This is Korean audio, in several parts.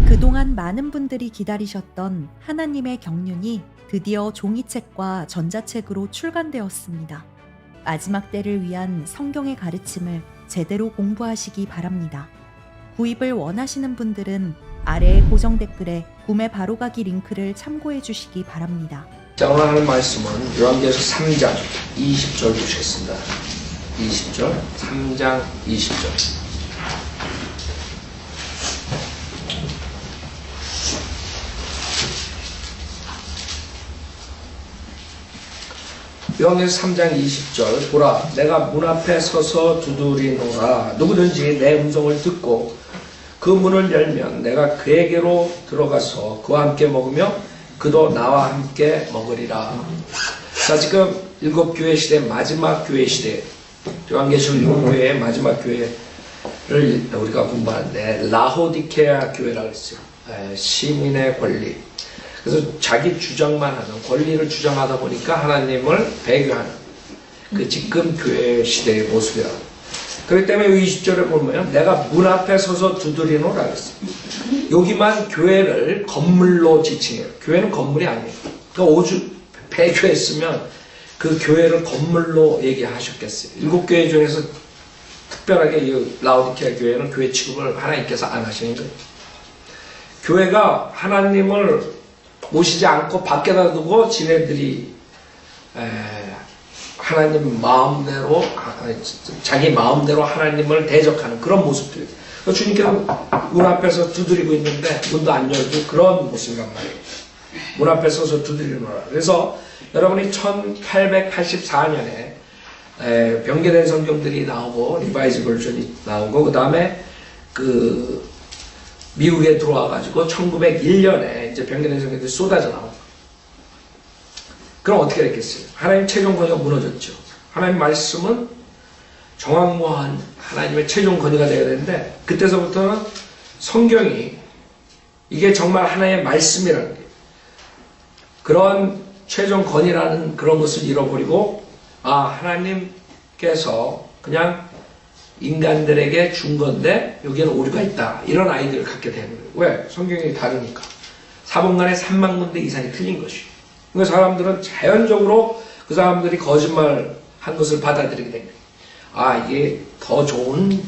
그동안 많은 분들이 기다리셨던 하나님의 경륜이 드디어 종이책과 전자책으로 출간되었습니다. 마지막 때를 위한 성경의 가르침을 제대로 공부하시기 바랍니다. 구입을 원하시는 분들은 아래의 고정 댓글에 구매 바로가기 링크를 참고해 주시기 바랍니다. 자, 오늘 하는 말씀은 요한계시록 3장 20절 보시겠습니다. 20절, 3장 20절. 요한계시록 3장 20절. 보라, 내가 문 앞에 서서 두드리노라. 누구든지 내 음성을 듣고 그 문을 열면 내가 그에게로 들어가서 그와 함께 먹으며 그도 나와 함께 먹으리라. 자, 지금 일곱 교회 시대, 마지막 교회 시대, 요한계시록 일곱 교회의 마지막 교회를 우리가 공부하는데 라호디케아 교회라고 했어요. 시민의 권리. 그래서 자기 주장만 하는, 권리를 주장하다 보니까 하나님을 배교하는 그 지금 교회 시대의 모습이라. 그렇기 때문에 20절에 보면 내가 문 앞에 서서 두드리노라 그랬어요. 여기만 교회를 건물로 지칭해요. 교회는 건물이 아니에요. 그러니까 오죽 배교했으면 그 교회를 건물로 얘기하셨겠어요. 일곱 교회 중에서 특별하게 이 라오디케아 교회는 교회 취급을 하나님께서 안 하시는 거예요. 교회가 하나님을 모시지 않고 밖에다 두고 지네들이 하나님 마음대로, 자기 마음대로 하나님을 대적하는 그런 모습들이에요. 주님께서 문 앞에서 두드리고 있는데 문도 안 열고 그런 모습이란 말이에요. 문 앞에 서서 두드리노라. 그래서 여러분이 1884년에 변개된 성경들이 나오고 리바이즈 버전이 나오고 그 다음에 그 미국에 들어와가지고 1901년에 이제 변개된 성경들이 쏟아져 나오고. 그럼 어떻게 됐겠어요? 하나님 최종 권위가 무너졌죠. 하나님 말씀은 정확무한 하나님의 최종 권위가 되어야 되는데 그때서부터는 성경이 이게 정말 하나님의 말씀이라는 게 그런 최종 권위라는 그런 것을 잃어버리고 하나님께서 그냥 인간들에게 준 건데 여기에는 오류가 있다. 이런 아이디어를 갖게 되는 거예요. 왜? 성경이 다르니까. 사본간에 3만 군데 이상이 틀린 것이에요. 그러니까 사람들은 자연적으로 그 사람들이 거짓말 한 것을 받아들이게 된 거예요. 이게 더 좋은,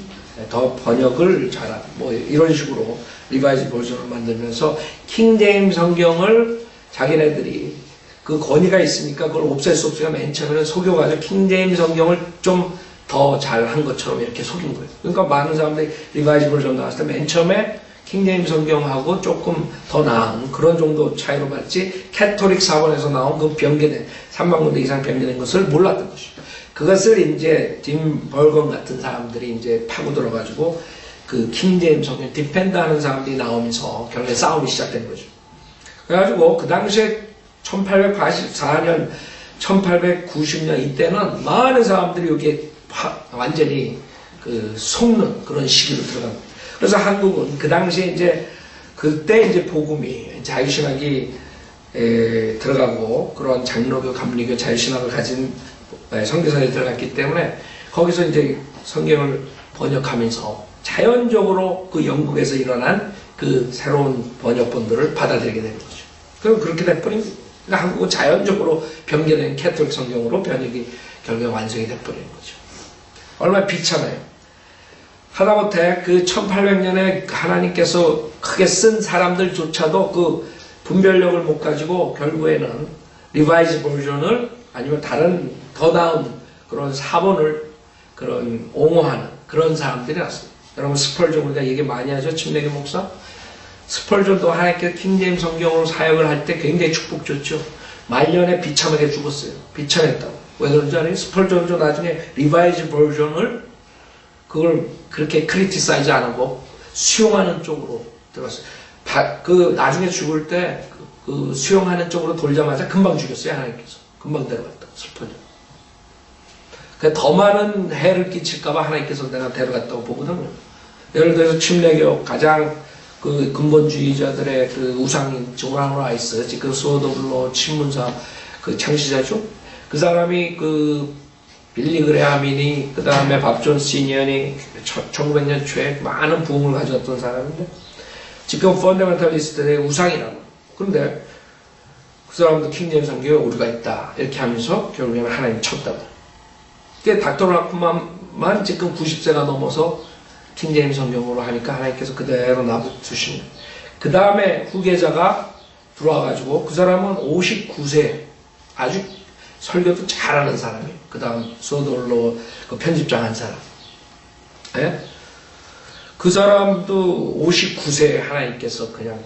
더 번역을 잘하는, 이런 식으로 리바이즈 버전을 만들면서 킹제임 성경을 자기네들이 그 권위가 있으니까 그걸 없앨 수 없으니까 맨 처음에는 속여가지고 킹제임 성경을 좀 더 잘한 것처럼 이렇게 속인 거예요. 그러니까 많은 사람들이 리바이즈 버전 나왔을 때 맨 처음에 킹제임 성경하고 조금 더 나은 그런 정도 차이로 봤지 캐톨릭 사본에서 나온 그 변개된 3만 군데 이상 변개된 것을 몰랐던 것이죠. 그것을 이제 딤 벌건 같은 사람들이 이제 파고 들어가지고 그 킹제임 성경 디펜드 하는 사람들이 나오면서 결국에 싸움이 시작된 거죠. 그래가지고 그 당시에 1884년, 1890년 이때는 많은 사람들이 여기에 완전히 그 속는 그런 시기로 들어간 거예요. 그래서 한국은 그 당시에 이제 그때 이제 복음이 자유신학이 들어가고 그런 장로교, 감리교, 자유신학을 가진 선교사들이 들어갔기 때문에 거기서 이제 성경을 번역하면서 자연적으로 그 영국에서 일어난 그 새로운 번역본들을 받아들이게 된 거죠. 그럼 그렇게 돼버린 거예요. 그러니까 한국은 자연적으로 변개된 캐톨릭 성경으로 번역이 결국에 완성이 돼버리는 거죠. 얼마나 비참해요. 하다못해 그 1800년에 하나님께서 크게 쓴 사람들조차도 그 분별력을 못 가지고 결국에는 리바이즈 버전을 아니면 다른 더 나은 그런 사본을 그런 옹호하는 그런 사람들이 났어요. 여러분 스펄전 우리가 얘기 많이 하죠. 침례교 목사. 스펄전도 하나님께서 킹제임 성경으로 사역을 할 때 굉장히 축복 줬죠. 말년에 비참하게 죽었어요. 비참했다고. 왜 그런지 알아요? 스펄전도 나중에 리바이즈 버전을 그걸 그렇게 크리티사이즈 안 하고 수용하는 쪽으로 들어갔어요. 그 나중에 죽을 때 그 수용하는 쪽으로 돌자마자 금방 죽였어요. 하나님께서. 금방 데려갔다고. 슬퍼져. 더 많은 해를 끼칠까봐 하나님께서 내가 데려갔다고 보거든요. 예를 들어서 침례교 가장 그 근본주의자들의 그 우상인 조란 라이스, 지금 소더블로 친문사 그 창시자죠. 그 사람이 그 빌리 그레하민이 그 다음에 밥 존 시니언이 1900년 초에 많은 부흥을 가졌던 사람인데 지금 펀더멘탈리스트의 우상이라고. 그런데 그 사람도 킹제임스 성경에 오류가 있다 이렇게 하면서 결국에는 하나님 쳤다고. 그게 닥터 라프만만 지금 90세가 넘어서 킹제임스 성경으로 하니까 하나님께서 그대로 놔두시는. 그 다음에 후계자가 들어와가지고 그 사람은 59세 아주 설교도 잘하는 사람이에요. 그 다음 소돌로 그 편집장 한 사람. 예? 그 사람도 59세에 하나님께서 그냥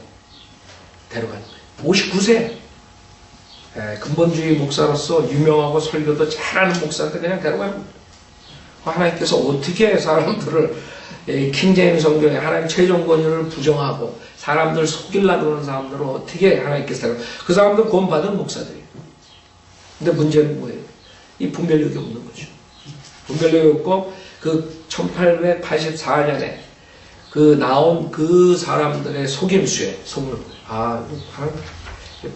데려가는 거예요. 59세. 예, 근본주의 목사로서 유명하고 설교도 잘하는 목사한테 그냥 데려가는 거예요. 하나님께서 어떻게 사람들을 킹제임스 성경에 하나님 최종 권위를 부정하고 사람들 속이려고 하는 사람들을 어떻게 하나님께서 데려가요. 그 사람들 구원받은 목사들이에요. 근데 문제는 뭐예요? 이 분별력이 없는 거죠. 분별력이 없고 그 1884년에 그 나온 그 사람들의 속임수에 속는 거예요.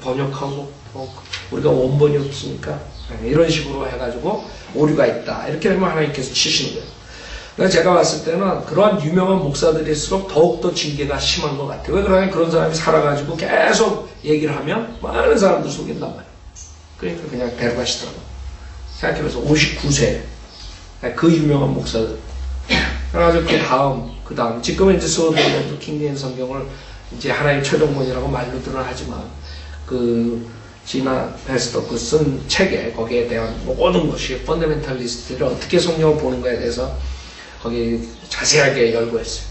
번역하고 우리가 원본이 없으니까 이런 식으로 해가지고 오류가 있다. 이렇게 되면 하나님께서 치시는 거예요. 그래서 제가 봤을 때는 그러한 유명한 목사들일수록 더욱더 징계가 심한 것 같아요. 왜 그러냐면 그런 사람이 살아가지고 계속 얘기를 하면 많은 사람들 속인단 말이에요. 그러니까 그냥 데려가시더라고요. 생각해보세요. 59세. 그 유명한 목사들. 그래가지고 그 다음. 지금은 이제 소도도 킹제임스 성경을 이제 하나의 최종본이라고 말로들은 하지만, 지나 베스터 쓴 책에 거기에 대한 모든 것이 펀더멘탈리스트를 어떻게 성경을 보는 거에 대해서 거기 자세하게 열거했어요.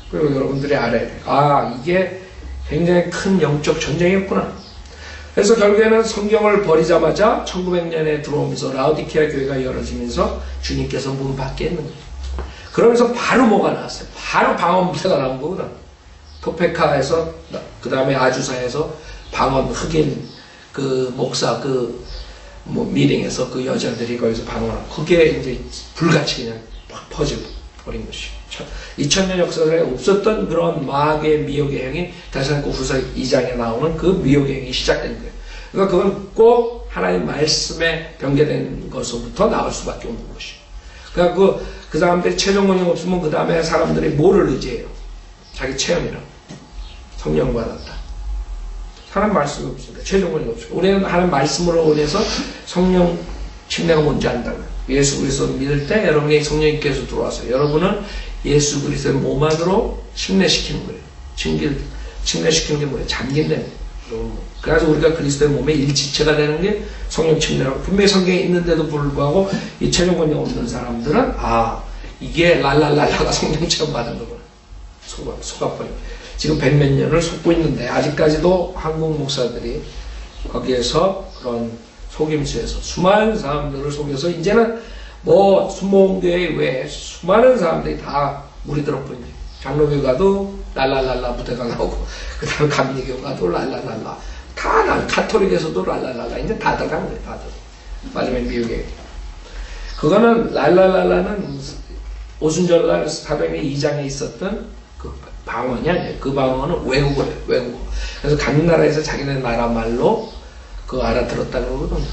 그리고 여러분들이 알아야 돼요. 이게 굉장히 큰 영적 전쟁이었구나. 그래서 결국에는 성경을 버리자마자 1900년에 들어오면서 라우디케아 교회가 열어지면서 주님께서 문 밖에 있는 거예요. 그러면서 바로 뭐가 나왔어요? 바로 방언부대가 나온 거거든. 토페카에서 그 다음에 아주사에서 방언 흑인 목사 미팅에서 그 여자들이 거기서 방언하고 그게 이제 불같이 그냥 팍 퍼져버린 것이. 2000년 역사에 없었던 그런 마귀의 미혹의 행위, 데살로니가 후서 2장에 나오는 그 미혹의 행위 시작된 거예요. 그러니까 그건 꼭 하나님 말씀에 변개된 것으로부터 나올 수밖에 없는 것이에요. 그러니까 그 사람들이 최종 권위가 없으면 그 다음에 사람들이 뭐를 의지해요? 자기 체험이라고. 성령 받았다. 하나님 말씀이 없으니까 최종 권위가 없으니까. 우리는 하나님 말씀으로 인해서 성령 침례가 뭔지 안다고요. 예수 그리스도를 믿을 때 여러분에게 성령님께서 들어와서 여러분은 예수 그리스도의 몸 안으로 침례시키는 거예요. 침례시키는 게 뭐예요? 잠긴다는 거예요. 그래서 우리가 그리스도의 몸의 일지체가 되는 게 성령 침례라고. 분명히 성경에 있는데도 불구하고 이 최종 권위가 없는 사람들은 이게 랄랄랄라가 성령 체험 받은 거구나. 속아버려. 지금 100몇 년을 속고 있는데 아직까지도 한국 목사들이 거기에서 그런 속임수에서 수많은 사람들을 속여서 이제는 순복음교회 외에 수많은 사람들이 다 물이 들어버린 거예요. 장로교 가도 랄랄랄라 무대가 나오고 그 다음에 감리교 가도 랄랄랄라 다 카톨릭에서도 랄랄랄라 이제 다 들어간 거예요. 다들 마지막에 미국에 그거는 랄랄랄라는 오순절날 사도행전 2장에 있었던 그 방언이 아니에요. 그 방언은 외국어예요. 외국어. 그래서 각 나라에서 자기네 나라 말로 그거 알아들었다고 그러거든요.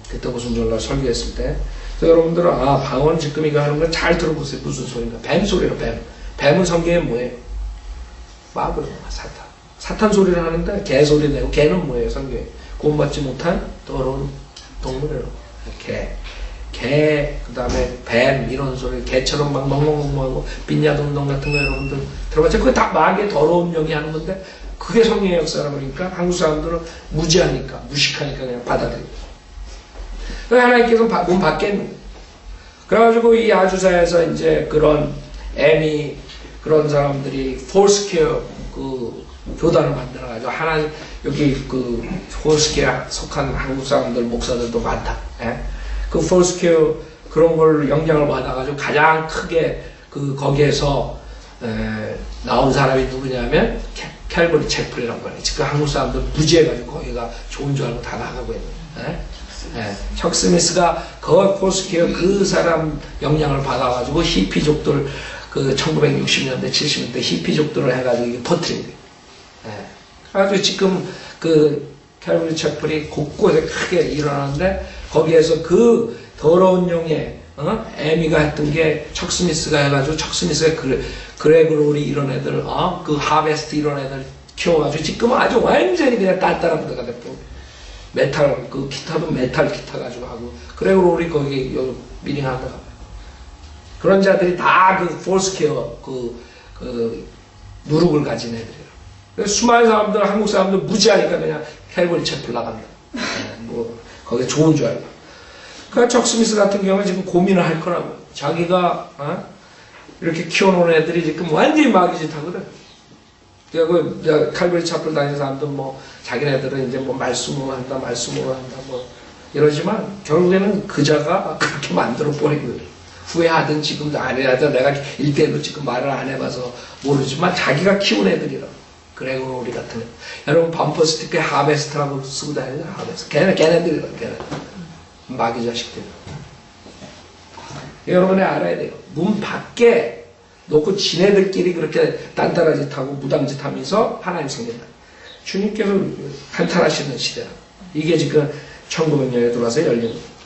그때 오순절날 설교했을 때. 그래서 여러분들은 방언 지금 이거 하는 거 잘 들어보세요. 무슨 소리인가? 뱀 소리로 뱀. 뱀은 성경에 뭐예요? 마귀로 사탄 소리를 하는데 개 소리 내고 개는 뭐예요? 성경에 구원받지 못한 더러운 동물이라고. 개, 그 다음에 뱀 이런 소리 개처럼 막 멍멍멍멍하고 빈야동동 같은 거 여러분들 들어봤죠? 그게 다 마귀의 더러운 영이 하는 건데 그게 성령의 역사라 그러니까 한국 사람들은 무지하니까 무식하니까 그냥 받아들이고 하나님께서 문 밖에 있는 거예요. 그래가지고 이 아주사에서 이제 그런 애미 그런 사람들이 폴스케어 교단을 만들어가지고 하나님 여기 폴스케어 속한 한국 사람들 목사들도 많다. 그 폴스케어 그런 걸 영향을 받아가지고 가장 크게 거기에서 나온 사람이 누구냐면 캘버리 채플이라고 거예요. 지금 한국 사람들 무지해가지고 거기가 좋은 줄 알고 다 나가고 있는. 척 스미스가 폴스케어 그 사람 영향을 받아가지고 히피족들 1960년대 70년대 히피족들을 해가지고 이게 퍼뜨린 거예요. 그래가지고 지금 캘버리 채플이 곳곳에 크게 일어나는데 거기에서 그 더러운 영의 에미가 했던 게 척 스미스가 해가지고 척 스미스가 그레고리 이런 애들, 그 하베스트 이런 애들 키워가지고 지금 아주 완전히 그냥 딴따라 부대가 됐고 메탈 그 기타도 메탈 기타 가지고 하고 그레고리 거기 미링하다가 그런 자들이 다 그 폴스케어 그 누룩을 가진 애들이에요. 그래서 수많은 사람들 한국 사람들 무지하니까 그냥 캘버리 채플 나간다. 뭐 거기 좋은 줄 알고. 그러니까 척 스미스 같은 경우는 지금 고민을 할 거라고. 자기가 이렇게 키워놓은 애들이 지금 완전히 마귀짓 하거든. 그 칼버리 차플 다니는 사람들 뭐 자기네들은 이제 뭐 말씀으로 한다 뭐 이러지만 결국에는 그자가 그렇게 만들어 버리거든. 후회하든 지금도 안 해야죠. 내가 일대도 지금 말을 안 해봐서 모르지만 자기가 키운 애들이라. 그래고 우리 같은 애. 여러분 범퍼 스티커에 하베스트라고 쓰고 다니죠. 하베스트. 걔네들이라. 걔네. 마귀 자식들. 여러분이 알아야 돼요. 문 밖에 놓고 지네들끼리 그렇게 딴따라 짓하고 무당짓 하면서 하나님 생긴다. 주님께서 한탄하시는 시대야. 이게 지금 1900년에 들어와서 열린 거예요.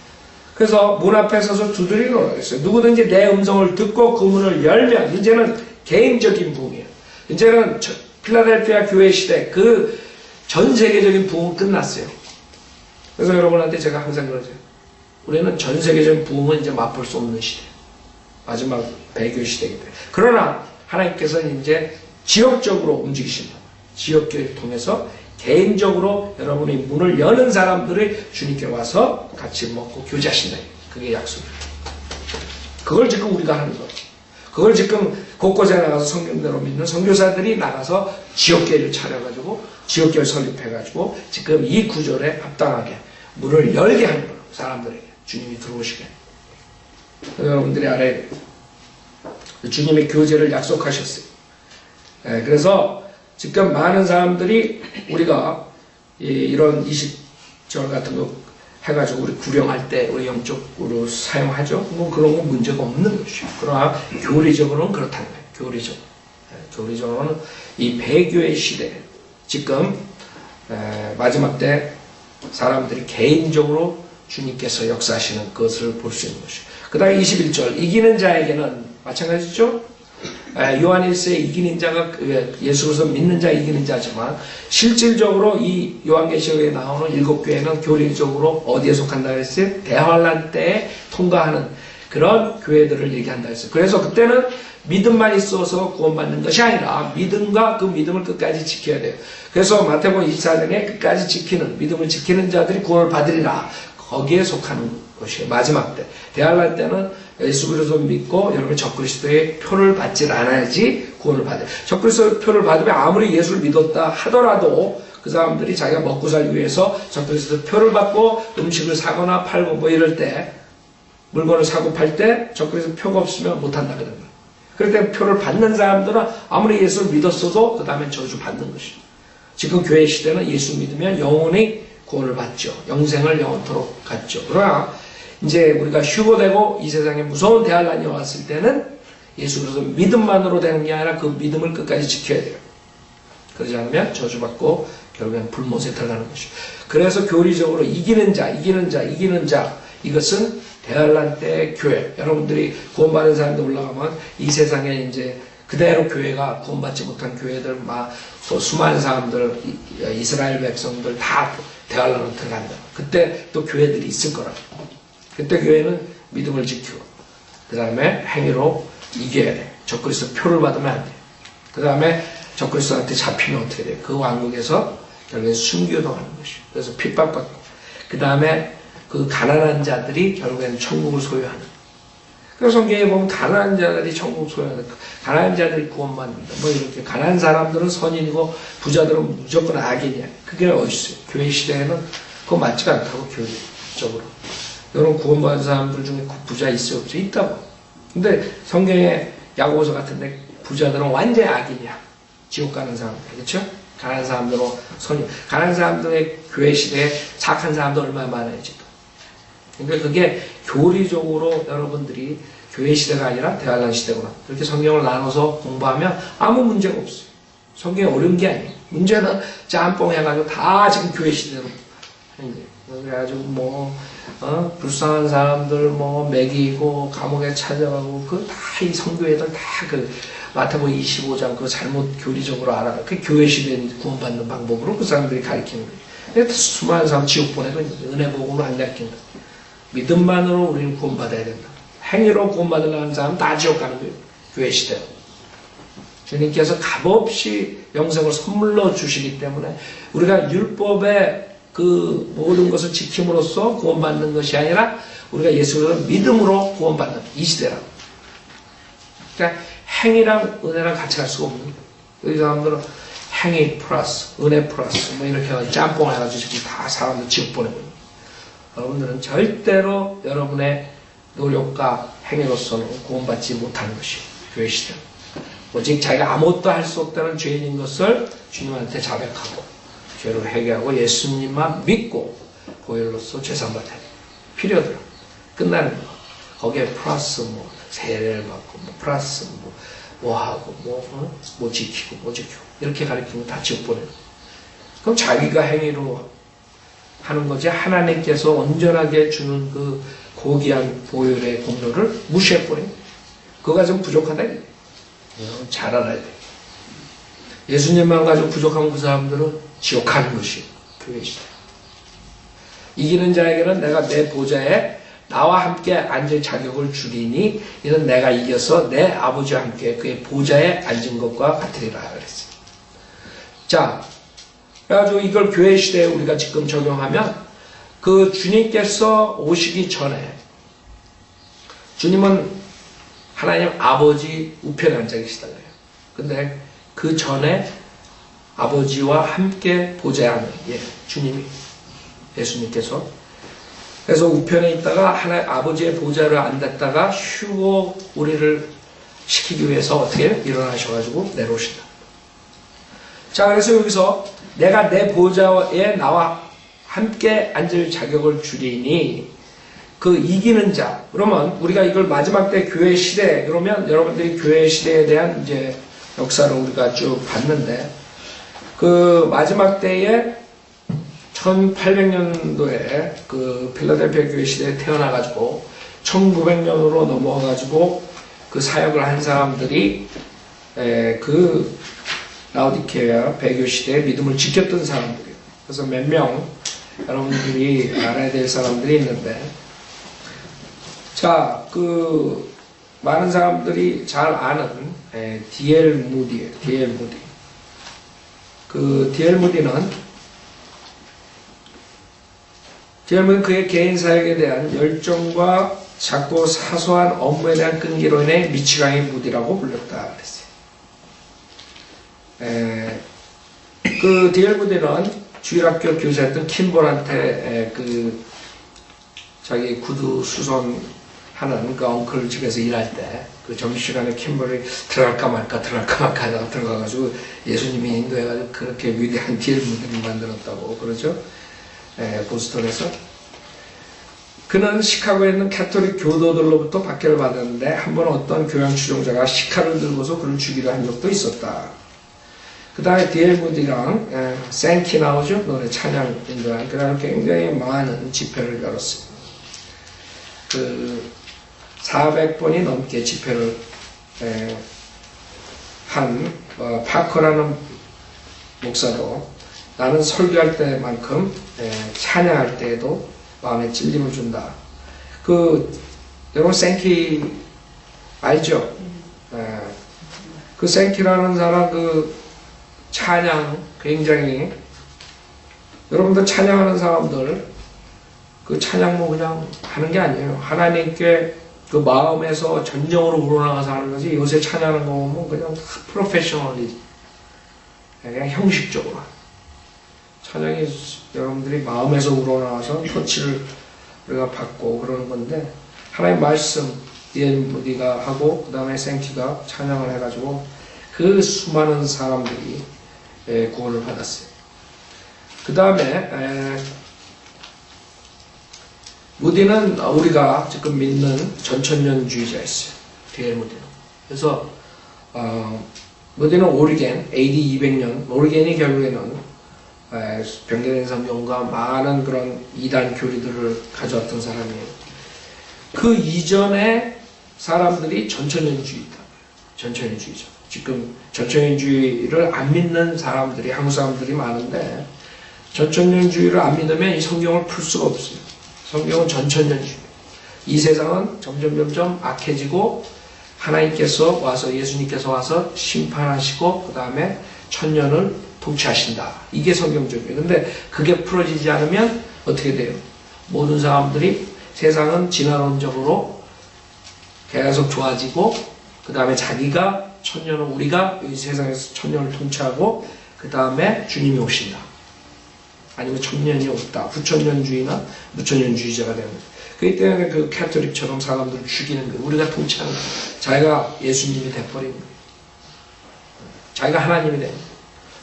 그래서 문 앞에 서서 두드리노라 했어요. 누구든지 내 음성을 듣고 그 문을 열면 이제는 개인적인 부흥이에요. 이제는 필라델피아 교회 시대 그 전 세계적인 부흥은 끝났어요. 그래서 여러분한테 제가 항상 그러죠. 우리는 전 세계적인 부흥은 이제 맛볼 수 없는 시대. 마지막 배교 시대이기 때문에. 그러나 하나님께서는 이제 지역적으로 움직이신다. 지역교회를 통해서 개인적으로 여러분이 문을 여는 사람들이 주님께 와서 같이 먹고 교제하신다. 그게 약속이에요. 그걸 지금 우리가 하는 거예요. 그걸 지금 곳곳에 나가서 성경대로 믿는 선교사들이 나가서 지역교회를 차려가지고 지역교회 설립해가지고 지금 이 구절에 합당하게 문을 열게 하는 거예요. 사람들에게. 주님이 들어오시게. 여러분들이 알아야 돼요. 주님의 교제를 약속하셨어요. 그래서 지금 많은 사람들이 우리가 이런 20절 같은 거 해가지고 우리 구령할 때 우리 영적으로 사용하죠. 뭐 그런 건 문제가 없는 것이죠. 그러나 교리적으로는 그렇다는 거예요. 교리적으로는 이 배교의 시대, 지금 마지막 때 사람들이 개인적으로 주님께서 역사하시는 것을 볼 수 있는 것이죠. 그 다음에 21절 이기는 자에게는 마찬가지죠. 요한일서에 이기는 자가 예수 그리스도 믿는 자 이기는 자지만 실질적으로 이 요한계시록에 나오는 7교회는 교리적으로 어디에 속한다 그랬어요? 대환란 때에 통과하는 그런 교회들을 얘기한다 했어요. 그래서 그때는 믿음만 있어서 구원받는 것이 아니라 믿음과 그 믿음을 끝까지 지켜야 돼요. 그래서 마태복음 24장에 끝까지 지키는 믿음을 지키는 자들이 구원을 받으리라. 거기에 속하는 것이에요. 마지막 때. 대환란 때는 예수 그리스도 믿고 여러분 적그리스도의 표를 받질 않아야지 구원을 받아요. 적그리스도의 표를 받으면 아무리 예수를 믿었다 하더라도 그 사람들이 자기가 먹고 살기 위해서 적그리스도의 표를 받고 음식을 사거나 팔고 뭐 이럴 때 물건을 사고 팔 때 적그리스도 표가 없으면 못한다 그런 거예요. 그럴 때 표를 받는 사람들은 아무리 예수를 믿었어도 그 다음에 저주 받는 것이죠. 지금 교회 시대는 예수 믿으면 영원히 구원을 받죠. 영생을 영원토록 갖죠. 그러나 이제 우리가 휴고되고 이 세상에 무서운 대환란이 왔을 때는 예수 그리스도 믿음만으로 되는 게 아니라 그 믿음을 끝까지 지켜야 돼요. 그러지 않으면 저주받고 결국엔 불못에 들어가는 것이죠. 그래서 교리적으로 이기는 자 이것은 대환란 때 교회 여러분들이 구원받은 사람들 올라가면 이 세상에 이제 그대로 교회가 구원받지 못한 교회들 막 수많은 사람들 이스라엘 백성들 다 대환란으로 들어간다. 그때 또 교회들이 있을 거라고. 그때 교회는 믿음을 지키고 그 다음에 행위로 이겨야 돼. 적그리스도 표를 받으면 안 돼. 그 다음에 적그리스도한테 잡히면 어떻게 돼? 그 왕국에서 결국엔 순교당하는 것이에요. 그래서 핍박받고 그 다음에 그 가난한 자들이 결국엔 천국을 소유하는. 그래서 성경에 보면 가난한 자들이 천국을 소유하는. 가난한 자들이 구원받는다. 뭐 이렇게 가난한 사람들은 선인이고 부자들은 무조건 악인이야. 그게 어디 있어요? 교회 시대에는 그거 맞지가 않다고 교회적으로. 여러분 구원받은 사람들 중에 부자 있어요? 없어요? 있다고. 근데 성경에 야고보서 같은데 부자들은 완전히 악인이야. 지옥 가는 사람들. 그렇죠? 가난한 사람들은 선인. 가난한 사람들의 교회 시대에 착한 사람도 얼마나 많아요 지금. 그러니까 그게 교리적으로 여러분들이 교회 시대가 아니라 대환란 시대구나. 그렇게 성경을 나눠서 공부하면 아무 문제가 없어요. 성경이 어려운 게 아니에요. 문제는 짬뽕 해가지고 다 지금 교회 시대로 그래가지고 불쌍한 사람들 먹이고 감옥에 찾아가고 그 다 이 성교회들 다 그 마태복음 25장 그 잘못 교리적으로 알아가 그 교회 시대에 구원받는 방법으로 그 사람들이 가르치는 거예요. 수많은 사람 지옥 보내고 은혜 복음을 안 가르친다. 믿음만으로 우리는 구원받아야 된다. 행위로 구원받으려는 사람 다 지옥 가는 거예요. 교회 시대로. 주님께서 값없이 영생을 선물로 주시기 때문에 우리가 율법의 그 모든 것을 지킴으로써 구원받는 것이 아니라 우리가 예수를 믿음으로 구원받는 이 시대라고. 그러니까 행위랑 은혜랑 같이 갈 수가 없는 거예요. 이 사람들은 행위 플러스 은혜 플러스 이렇게 해가지고 짬뽕을 해가지고 지금 다 사람들 지옥 보내고 있는 거예요. 여러분들은 절대로 여러분의 노력과 행위로서는 구원받지 못하는 것이에요. 교회 시대. 오직 자기가 아무것도 할 수 없다는 죄인인 것을 주님한테 자백하고 죄를 회개하고 예수님만 믿고 보혈로서 죄산받아야 돼요. 필요하더라. 끝나는 거. 거기에 플러스 세례를 받고 플러스 하고 뭐 지키고 이렇게 가르치면 다 지옥 보내요. 그럼 자기가 행위로 하는 거지 하나님께서 온전하게 주는 그 고귀한 보혈의 공로를 무시해버려요. 그거가 좀 부족하다. 잘 알아야 돼. 예수님만 가지고 부족한 그 사람들은 지옥 가는 것이 교회 시대. 이기는 자에게는 내가 내 보좌에 나와 함께 앉을 자격을 주리니 이는 내가 이겨서 내 아버지와 함께 그의 보좌에 앉은 것과 같으리라 그랬어요. 자, 그래가지고 이걸 교회 시대에 우리가 지금 적용하면 그 주님께서 오시기 전에 주님은 하나님 아버지 우편에 앉아 계시다고요. 근데 그 전에 아버지와 함께 보좌에 앉는 주님이 예수님께서 그래서 우편에 있다가 하나님 아버지의 보좌를 앉았다가 휴고 우리를 시키기 위해서 어떻게 일어나셔가지고 내려오신다. 자, 그래서 여기서 내가 내 보좌에 나와 함께 앉을 자격을 주리니 그 이기는 자. 그러면 우리가 이걸 마지막 때 교회 시대 그러면 여러분들이 교회 시대에 대한 이제 역사를 우리가 쭉 봤는데 그 마지막 때에 1800년도에 그 필라델피아 교회 시대에 태어나가지고 1900년으로 넘어가가지고 그 사역을 한 사람들이 그 라오디케아 배교 시대에 믿음을 지켰던 사람들이에요. 그래서 몇 명 여러분들이 알아야 될 사람들이 있는데 자, 그 많은 사람들이 잘 아는 D.L. 무디예요. D.L. 무디. 그 D.L. 무디는 그의 개인 사역에 대한 열정과 작고 사소한 업무에 대한 끈기로 인해 미치광이 무디라고 불렸다 그랬어요. 그 D.L. 무디는 주일학교 교사였던 킴볼한테 그 자기 구두 수선하는 그 엉클 집에서 일할 때 그 점심시간에 킴볼이 들어갈까 말까 하다가 들어가가지고 예수님이 인도해가지고 그렇게 위대한 D.L. 무디를 만들었다고 그러죠. 보스턴에서 그는 시카고에 있는 캐톨릭 교도들로부터 박해를 받았는데 한 번 어떤 교양 추종자가 시카를 들고서 그를 죽이려 한 적도 있었다. 그 다음에 D.L. 무디랑 생키 나오죠. 노래 찬양 인도한 그 다음에 굉장히 많은 집회를 열었습니다. 그 400번이 넘게 집회를 한 파커라는 목사도 나는 설교할 때만큼 찬양할 때에도 마음에 찔림을 준다. 그 여러분 생키 알죠? 그 생키라는 사람 그 찬양 굉장히 여러분들 찬양하는 사람들 그 찬양 뭐 그냥 하는 게 아니에요. 하나님께 그 마음에서 전정으로 우러나가서 하는 거지. 요새 찬양하는 거 보면 그냥 프로페셔널리 그냥 형식적으로 찬양이 여러분들이 마음에서 우러나와서 터치를 우리가 받고 그러는 건데 하나님 말씀 D.L. 무디가 하고 그 다음에 생키가 찬양을 해가지고 그 수많은 사람들이 구원을 받았어요. 그 다음에 무디는 우리가 지금 믿는 전천년주의자였어요. D.L. 무디는. 그래서 무디는 오리겐 AD 200년 오리겐이 결국에는 변경된 성경과 많은 그런 이단 교리들을 가져왔던 사람이에요. 그 이전에 사람들이 전천년주의다. 전천년주의죠. 지금 전천년주의를 안 믿는 사람들이, 한국 사람들이 많은데, 전천년주의를 안 믿으면 이 성경을 풀 수가 없어요. 성경은 전천년주의. 이 세상은 점점 악해지고 하나님께서 와서, 예수님께서 와서 심판하시고 그 다음에 천년을 통치하신다. 이게 성경적이에요. 근데 그게 풀어지지 않으면 어떻게 돼요? 모든 사람들이 세상은 진화론적으로 계속 좋아지고 그 다음에 자기가 천년을, 우리가 이 세상에서 천년을 통치하고 그 다음에 주님이 오신다. 아니면 천년이 없다. 부천년주의나 무천년주의자가 되는 거예요. 그렇기 때문에 그 캐톨릭처럼 사람들을 죽이는 거예요. 우리가 통치하는 거예요. 자기가 예수님이 돼버린 거예요. 자기가 하나님이 되는 거예요.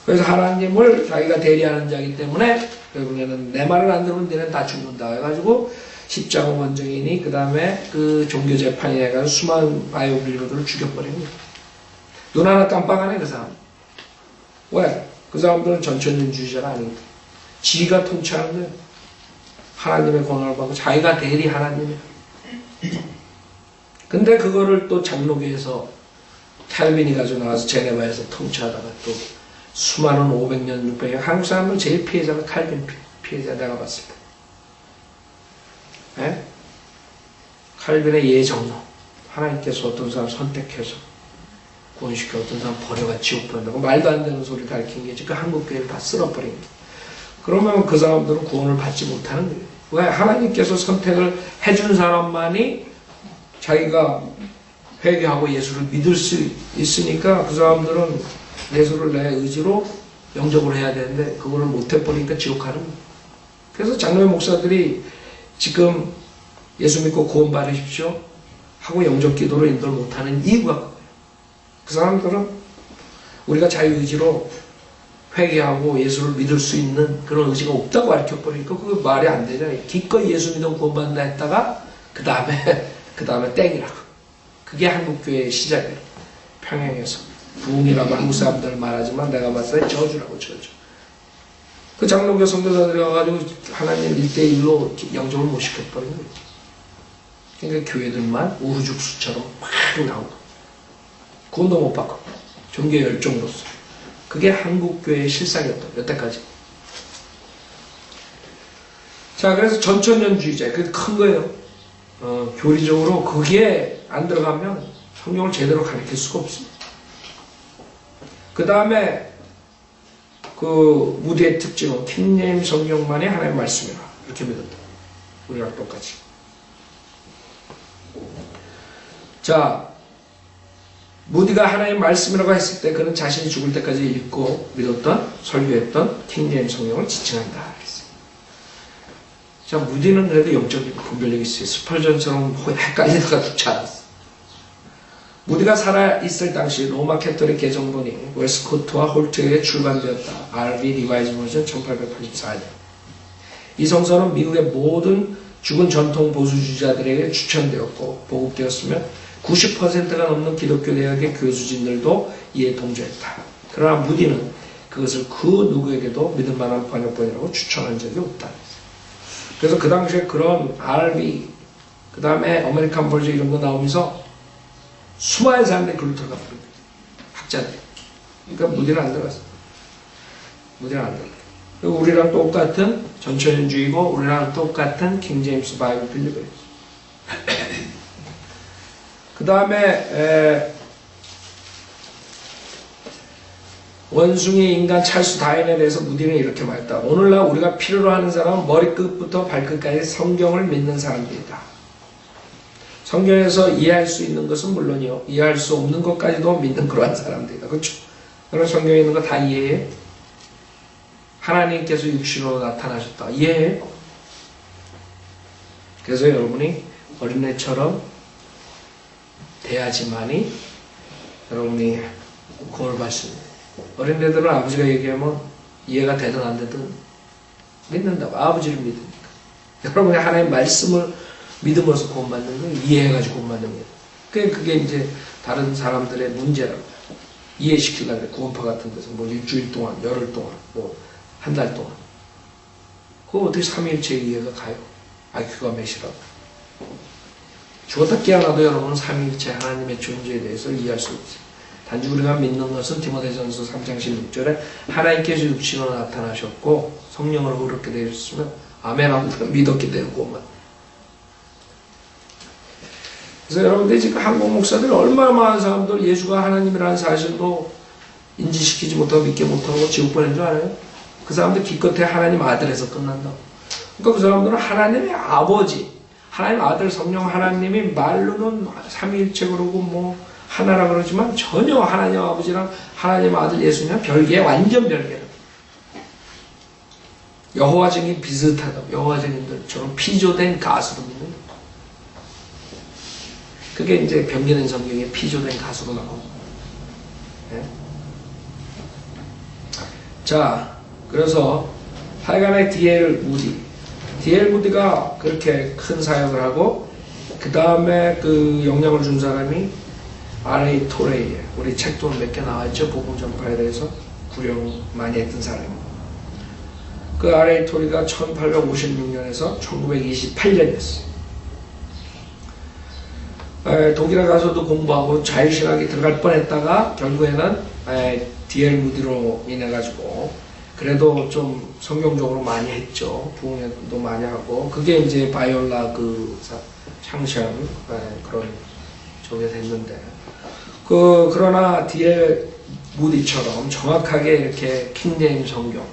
그래서 하나님을 자기가 대리하는 자이기 때문에 결국에는 내 말을 안 들으면 너는 다 죽는다 해가지고 십자가 원정이니 그 다음에 그 종교재판이 해가지고 수많은 바이오 빌리버들을 죽여버린 거예요. 눈 하나 깜빡 안 해, 그 사람. 왜? 그 사람들은 전천년주의자가 아니거든. 지가 통치하는 거예요. 하나님의 권한을 받고 자기가 대리 하나님이에요. 근데 그거를 또 장로교에서 캘빈이 가지고 나와서 제네바에서 통치하다가 또 수많은 500년, 600년, 한국 사람은 제일 피해자는 칼빈 피해자 내가 봤을 때. 네? 칼빈의 예정로. 하나님께서 어떤 사람 선택해서 구원시켜 어떤 사람 버려가 지옥 보낸다고 말도 안 되는 소리 가르친 게 지금 한국 교회를 다 쓸어버린 거예요. 그러면 그 사람들은 구원을 받지 못하는 거예요. 왜? 하나님께서 선택을 해준 사람만이 자기가 회개하고 예수를 믿을 수 있으니까 그 사람들은 예수를 내 의지로 영접을 해야 되는데 그거를 못해버리니까 지옥 가는 거예요. 그래서 장로회 목사들이 지금 예수 믿고 구원 받으십시오 하고 영접 기도로 인도를 못하는 이유가 그거예요. 그 사람들은 우리가 자유의지로 회개하고 예수를 믿을 수 있는 그런 의지가 없다고 가르쳐버리니까 그게 말이 안 되잖아요. 기꺼이 예수 믿으면 구원받는다 했다가 그 다음에 땡이라고. 그게 한국교회의 시작이에요. 평양에서. 부흥이라고 한국 사람들 말하지만 내가 봤을 때 저주라고, 저주. 그 장로교 선교사들이 와가지고 하나님 1대1로 영접을 못 시켜버린 거예요. 그러니까 교회들만 우후죽수처럼 막 나오고 구원도 못 받고 종교 열정으로서. 그게 한국교회의 실상이었다. 여태까지. 자, 그래서 전천년주의자. 그게 큰 거예요. 교리적으로 거기에 안 들어가면 성경을 제대로 가르칠 수가 없습니다. 그 다음에 그 무디의 특징은 킹제임 성경만이 하나님의 말씀이라 이렇게 믿었다. 우리랑 똑같이. 자, 무디가 하나님의 말씀이라고 했을 때 그는 자신이 죽을 때까지 읽고 믿었던, 설교했던 킹제임 성경을 지칭한다. 자, 무디는 그래도 영적인 분별력이 있어요. 스펄전처럼 헷갈리다가 죽지 않았어. 무디가 살아있을 당시 로마 캐톨릭 개정본이 웨스코트와 홀트에 출간되었다. R.V. 리바이즈 버전 1884년. 이 성서는 미국의 모든 죽은 전통 보수주의자들에게 추천되었고 보급되었으며 90%가 넘는 기독교 대학의 교수진들도 이에 동조했다. 그러나 무디는 그것을 그 누구에게도 믿을 만한 번역본이라고 추천한 적이 없다. 그래서 그 당시에 그런 RV, 그 다음에 아메리칸 버전 이런 거 나오면서 수많은 사람들이 글로 들어가 버린 거예요. 학자들이. 그러니까 무디는 안 들어갔어요. 무디는 안 들어갔어요. 그리고 우리랑 똑같은 전천년주의고 우리랑 똑같은 킹제임스 바이블 빌리버예요. 그 다음에 원숭이 인간 찰수 다인에 대해서 무디는 이렇게 말했다. 오늘날 우리가 필요로 하는 사람은 머리끝부터 발끝까지 성경을 믿는 사람들이다. 성경에서 이해할 수 있는 것은 물론이요. 이해할 수 없는 것까지도 믿는 그러한 사람들이다. 그렇죠? 여러분 성경에 있는 거 다 이해해요? 하나님께서 육신으로 나타나셨다. 이해해요? 그래서 여러분이 어린애처럼 돼야지만이 여러분이 구원을 받을 수 있는. 어린애들은 아버지가 얘기하면 이해가 되든 안 되든 믿는다고. 아버지를 믿으니까. 여러분이 하나님의 말씀을 믿음으로써 구원받는 건 이해해가지고 구원받는 거예요. 그게 이제 다른 사람들의 문제라고. 이해시키려고 그래. 구원파 같은 데서 뭐 일주일 동안, 열흘 동안, 뭐 한 달 동안. 그거 어떻게 삼위일체 이해가 가요? IQ가 몇이라고. 죽었다 깨어나도 여러분은 삼위일체 하나님의 존재에 대해서 이해할 수 없어요. 단지 우리가 믿는 것은 디모데전서 3장 16절에 하나님께서 육신으로 나타나셨고 성령으로 그렇게 되셨으면 아멘하고 믿었기 때문에. 그래서 여러분들이 지금 한국 목사들이 얼마나 많은 사람들 예수가 하나님이라는 사실도 인지시키지 못하고 믿게 못하고 지옥 보낸 줄 알아요? 그 사람들 기껏해 하나님 아들에서 끝난다. 그러니까 그 사람들은 하나님의 아버지, 하나님 아들 성령 하나님이 말로는 삼위일체 그러고 뭐 하나라 그러지만 전혀 하나님 아버지랑 하나님 아들 예수님은 별개, 완전 별개라. 여호와 증인 비슷하다. 여호와 증인들처럼 피조된 가수로 믿는 거예요. 그게 이제 변경된 성경에 피조된 가수로 나옵니다. 네? 자, 그래서 하여간에 D.L. 무디가 그렇게 큰 사역을 하고 그 다음에 그 영향을 준 사람이 R.A. 토레이에 우리 책도 몇 개 나왔죠. 복음 전파에 대해서 구령 많이 했던 사람입니다. 그 R.A. 토레이가 1856년에서 1928년이었어요. 독일에 가서도 공부하고 자유신학에 들어갈 뻔했다가 결국에는 D.L. 무디로 인해 가지고 그래도 좀 성경적으로 많이 했죠. 부흥회도 많이 하고 그게 이제 바이올라 그 창시한 그런 쪽에 됐는데 그러나 D.L. 무디처럼 정확하게 이렇게 킹제임스 성경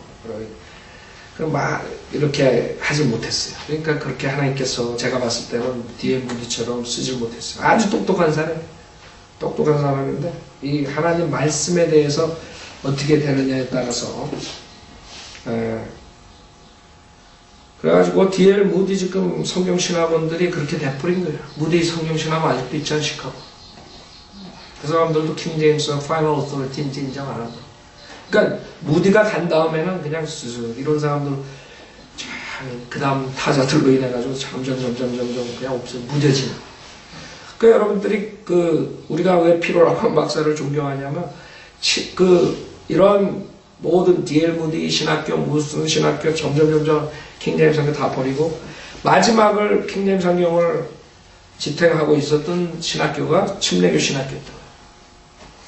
막 이렇게 하지 못했어요. 그러니까 그렇게 하나님께서 제가 봤을 때는 D.L. 무디처럼 쓰지 못했어요. 아주 똑똑한 사람인데 이 하나님 말씀에 대해서 어떻게 되느냐에 따라서 그래가지고 D.L. 무디 지금 성경신학원들이 그렇게 돼버린 거예요. 무디 성경신학원 아직도 있지 않습니까? 그 사람들도 킹제임스 파이널 오토리티인지 인정 안 하고 그러니까 무디가 간 다음에는 그냥 이런 사람들 그 다음 타자들로 인해가지고 점점 그냥 없어요. 무뎌지는. 그러니까 여러분들이 우리가 왜 피로라만 박사를 존경하냐면 이런 모든 D.L. 무디 신학교 무슨 신학교 점점 킹제임스 성경 다 버리고 마지막을 킹제임스 성경을 지탱하고 있었던 신학교가 침례교 신학교였다.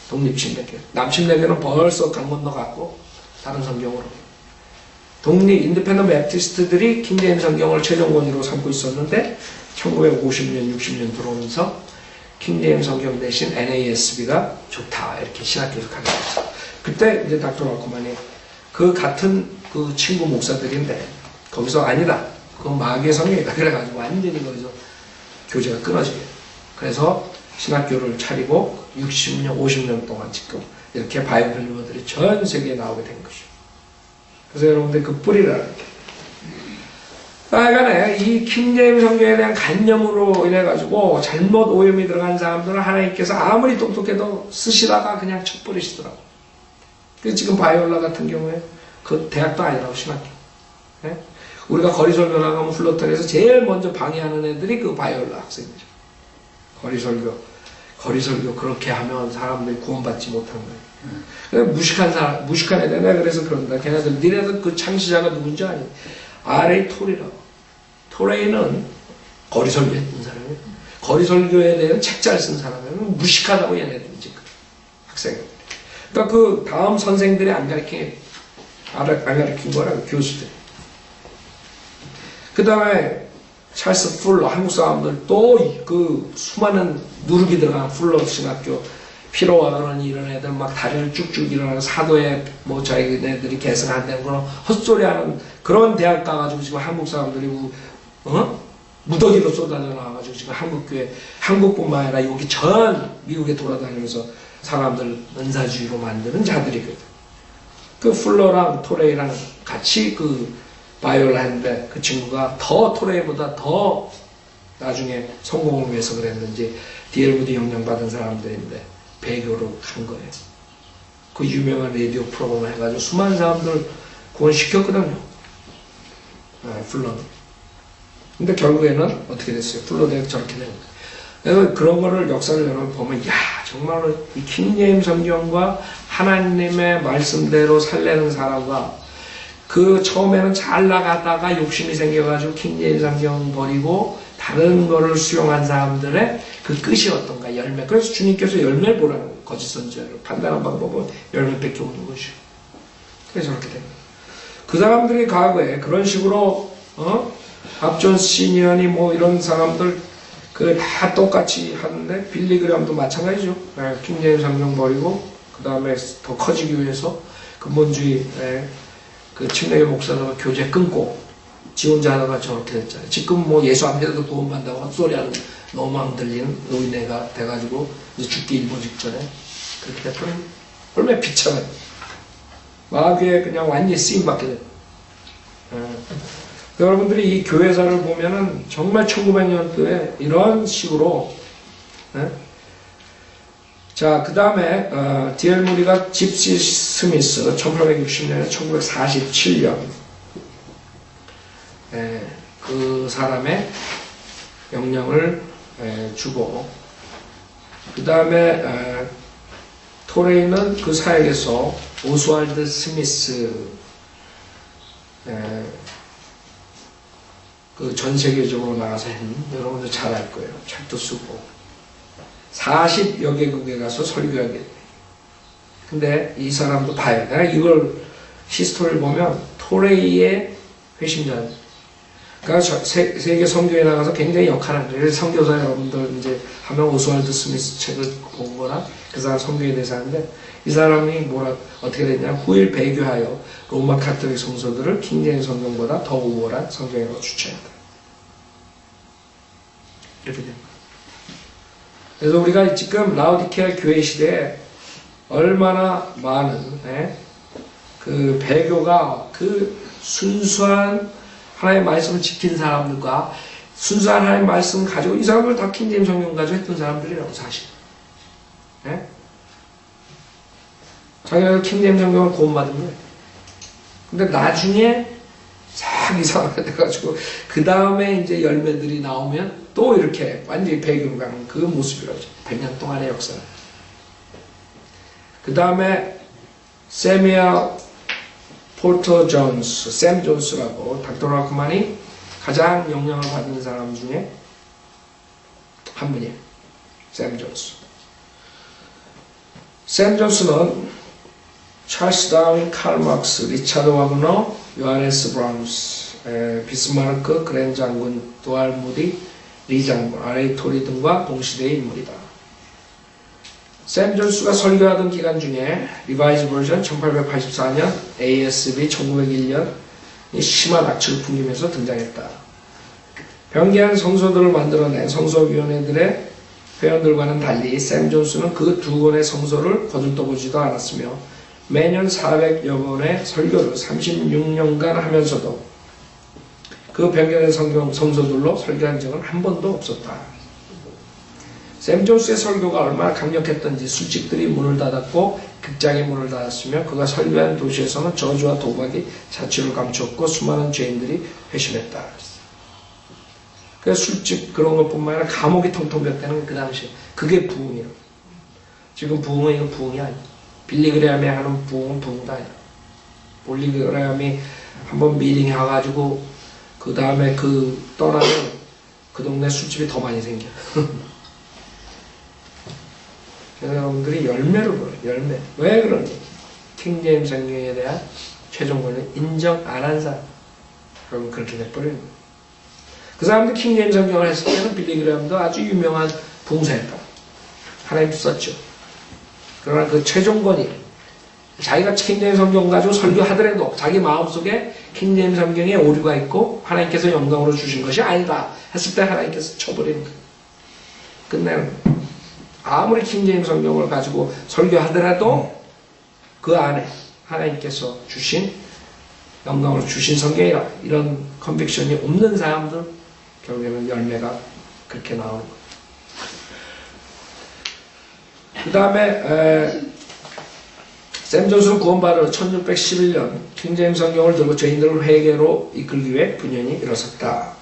독립침례교. 남침례교는 벌써 강 건너갔고 다른 성경으로. 인디펜던트 베프티스트들이 킹제임스 성경을 최종 권위로 삼고 있었는데 1950년, 60년 들어오면서 킹제임스 성경 대신 NASB가 좋다 이렇게 신학교에서 가게 됐어요. 그때 이제 닥터 와커만이 그 같은 그 친구 목사들인데 거기서 아니다. 그건 마귀의 성경이다. 그래가지고 완전히 거기서 교제가 끊어지게. 그래서 신학교를 차리고 60년, 50년 동안 지금 이렇게 바이블 리버들이 전 세계에 나오게 된 것이죠. 그래서 여러분들 그 뿌리를 하여간에 이 킹제임스 성경에 대한 관념으로 인해가지고 잘못 오염이 들어간 사람들은 하나님께서 아무리 똑똑해도 쓰시다가 그냥 쳐버리시더라고. 그래서 지금 바이올라 같은 경우에 그 대학도 아니라고 신학교. 네? 우리가 거리설교 나가면 플러턴에서 제일 먼저 방해하는 애들이 그 바이올라 학생이죠. 거리설교 그렇게 하면 사람들이 구원받지 못하는 거예요. 무식한 애들, 내가 그래서 그런다. 걔네들, 니네들 그 창시자가 누군지 아니? R.A. 토레이라고. 토레이는 거리설교 했던 사람이에요. 거리설교에 대한 책 잘 쓴 사람이에요. 무식하다고 얘네들이 지금. 학생들. 그러니까 그 다음 선생들이 안 가르친 거라고, 교수들. 그 다음에 찰스 풀러, 한국 사람들 또 그 수많은 누룩이 들어간 풀러 신학교 피로와 그런 이런 애들 막 다리를 쭉쭉 일어나는 사도에 뭐 자기네들이 개성 안 되는 그런 헛소리하는 그런 대학 가가지고 지금 한국 사람들이 무더기로 쏟아져 나와가지고 지금 한국교회 한국뿐만 아니라 여기 전 미국에 돌아다니면서 사람들 은사주의로 만드는 자들이거든. 그 풀러랑 토레이랑 같이 그 바이올라 했는데 그 친구가 더 토레이보다 더 나중에 성공을 위해서 그랬는지 D.L. 무디 영향받은 사람들인데 배교로 간 거예요. 그 유명한 라디오 프로그램을 해가지고 수많은 사람들 구원시켰거든요. 풀러는. 근데 결국에는 어떻게 됐어요? 풀러대가 저렇게 된 거예요. 그래서 그런 거를 역사를 여러분 보면 정말로 이 킹제임스 성경과 하나님의 말씀대로 살려는 사람과 그 처음에는 잘 나가다가 욕심이 생겨가지고 킹제임스 성경 버리고 다른 거를 수용한 사람들의 그 끝이 어떤가, 열매. 그래서 주님께서 열매를 보라는 거예요. 거짓 선지자를 판단한 방법은 열매밖에 없는 것이요. 그래서 그렇게 됩니다. 그 사람들이 과거에 그런 식으로 밥존 시니언이 뭐 이런 사람들 그 다 똑같이 하는데, 빌리그램도 마찬가지죠. 킹제임스 성경 버리고 그 다음에 더 커지기 위해서 근본주의 그 침례교 목사들과 교제 끊고 지 혼자 하다가 저렇게 됐잖아요. 지금 뭐 예수 안 믿어도 구원받는다고 헛소리하는 너무만 들리는 노인네가 돼가지고 이제 죽기 일보 직전에 그렇게 됐더니 얼마나 비참해. 마귀에 그냥 완전히 쓰임받게 돼요. 여러분들이 이 교회사를 보면은 정말 1900년도에 이런 식으로 자, 그 다음에 D.L. 무리가 집시 스미스 1860년에 1947년 그 사람의 영향을 주고, 그 다음에 토레이는 그 사역에서 오스왈드 스미스 그 전 세계적으로 나가서 여러분들 잘 알 거예요. 책도 쓰고 40여 개국에 가서 설교하게 돼요. 근데 이 사람도 봐요. 내가 이걸 히스토리를 보면 토레이의 회심자는, 그러니까 세계 선교에 나가서 굉장히 역할을 하죠. 그래서 선교사 여러분들 이제 하면 오스왈드 스미스 책을 본 거나 그 사람 선교에 대해서 하는데, 이 사람이 어떻게 됐냐, 후일 배교하여 로마 카톨릭 성서들을 킹제임스 성경보다 더 우월한 성경으로 추천했다. 이렇게 됩니다. 그래서 우리가 지금 라오디케아 교회 시대에 얼마나 많은 그 배교가 그 순수한 하나님의 말씀을 지킨 사람들과 순수한 하나님의 말씀을 가지고, 이 사람들 다 킹제임스 성경 가지고 했던 사람들이라고 사실. 자기가 킹제임스 성경을 구원받은 거예요. 근데 나중에 싹 이상하게 돼가지고 그 다음에 이제 열매들이 나오면 또 이렇게 완전히 배교로 가는 그 모습이라죠. 100년 동안의 역사는. 그 다음에 세미얼 포터 존스, 샘 존스라고 닥터 라크만이 가장 영향을 받은 사람 중에 한 분이에요. 샘 존스. 샘 존스는 찰스 다윈, 칼 막스, 리차드 와그너, 요하네스 브라운스, 비스마르크, 그랜 장군, 도알 무디, 리 장군, R.A. 토리 등과 동시대의 인물이다. 샘 존스가 설교하던 기간 중에 리바이즈 버전 1884년, ASB 1901년 심한 악취를 풍기면서 등장했다. 변기한 성서들을 만들어낸 성서위원회들의 회원들과는 달리 샘 존스는 그 두 권의 성서를 거들떠보지도 않았으며 매년 400여 번의 설교를 36년간 하면서도 그 변경된 성서들로 설교한 적은 한 번도 없었다. 샘 존스의 설교가 얼마나 강력했던지 술집들이 문을 닫았고 극장이 문을 닫았으며 그가 설교한 도시에서는 저주와 도박이 자취를 감췄고 수많은 죄인들이 회심했다. 그래서 술집 그런 것뿐만 아니라 감옥이 통통 비었다는 그 당시에 그게 부흥이에요. 지금 부흥은 이건 부흥이 아니에요. 빌리그레암이 하는 부흥은 부흥도 아니에요. 빌리그레암이 한번 미팅해 가지고 그 다음에 그 떠나면 그 동네 술집이 더 많이 생겨. 그래서 여러분들이 열매를 보여요. 열매. 왜 그러니? 킹제임스 성경에 대한 최종권을 인정 안 한 사람. 그러면 그렇게 돼버리는 거예요. 그 사람들 킹제임스 성경을 했을 때는 빌리그레암도 아주 유명한 부흥사였다. 하나님 썼죠. 그러나 그 최종권이 자기가 킹제임스 성경 가지고 설교하더라도 자기 마음속에 킹제임스 성경에 오류가 있고 하나님께서 영광으로 주신 것이 아니다 했을 때 하나님께서 쳐버리는 거예요. 끝내는 거예요. 아무리 킹제임스 성경을 가지고 설교하더라도 그 안에 하나님께서 주신 영광으로 주신 성경이라 이런 컨빅션이 없는 사람들 결국에는 열매가 그렇게 나오는 거예요. 그 다음에 샘 존스는 구원받아 1611년 킹제임스 성경을 들고 죄인들을 회개로 이끌기 위해 분연히 일어섰다.